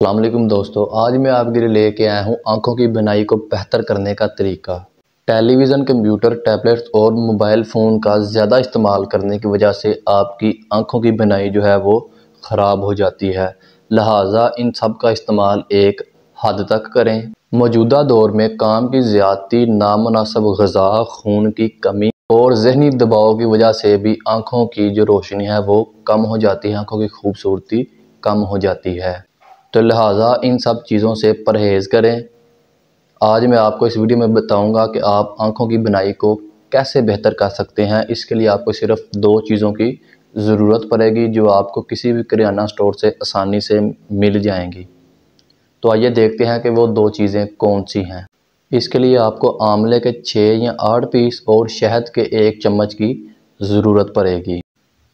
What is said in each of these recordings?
अस्सलाम वालेकुम दोस्तों, आज मैं आपके लिए लेके आया हूँ आंखों की बीनाई को बेहतर करने का तरीका। टेलीविज़न, कंप्यूटर, टैबलेट्स और मोबाइल फ़ोन का ज़्यादा इस्तेमाल करने की वजह से आपकी आंखों की बीनाई जो है वो ख़राब हो जाती है। लिहाजा इन सब का इस्तेमाल एक हद तक करें। मौजूदा दौर में काम की ज़्यादती, नामुनासिब ग़िज़ा, खून की कमी और ज़हनी दबाव की वजह से भी आंखों की जो रोशनी है वो कम हो जाती है, आंखों की खूबसूरती कम हो जाती है। तो लिहाजा इन सब चीज़ों से परहेज़ करें। आज मैं आपको इस वीडियो में बताऊंगा कि आप आंखों की बीनाई को कैसे बेहतर कर सकते हैं। इसके लिए आपको सिर्फ दो चीज़ों की ज़रूरत पड़ेगी जो आपको किसी भी किराना स्टोर से आसानी से मिल जाएंगी। तो आइए देखते हैं कि वो दो चीज़ें कौन सी हैं। इसके लिए आपको आंवले के 6 या 8 पीस और शहद के 1 चम्मच की ज़रूरत पड़ेगी।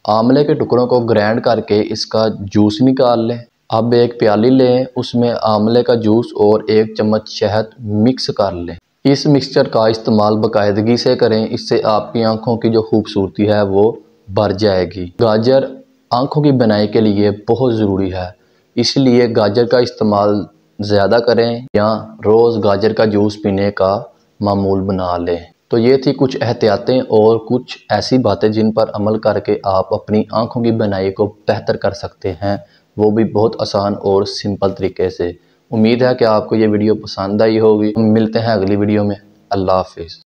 आंवले के टुकड़ों को ग्राइंड करके इसका जूस निकाल लें। अब एक प्याली लें, उसमें आंवले का जूस और 1 चम्मच शहद मिक्स कर लें। इस मिक्सचर का इस्तेमाल बाकायदगी से करें, इससे आपकी आंखों की जो खूबसूरती है वो बढ़ जाएगी। गाजर आंखों की बीनाई के लिए बहुत ज़रूरी है, इसलिए गाजर का इस्तेमाल ज़्यादा करें या रोज़ गाजर का जूस पीने का मामूल बना लें। तो ये थी कुछ एहतियातें और कुछ ऐसी बातें जिन पर अमल करके आप अपनी आंखों की बीनाई को बेहतर कर सकते हैं, वो भी बहुत आसान और सिंपल तरीके से। उम्मीद है कि आपको ये वीडियो पसंद आई होगी। हम मिलते हैं अगली वीडियो में। अल्लाह हाफिज़।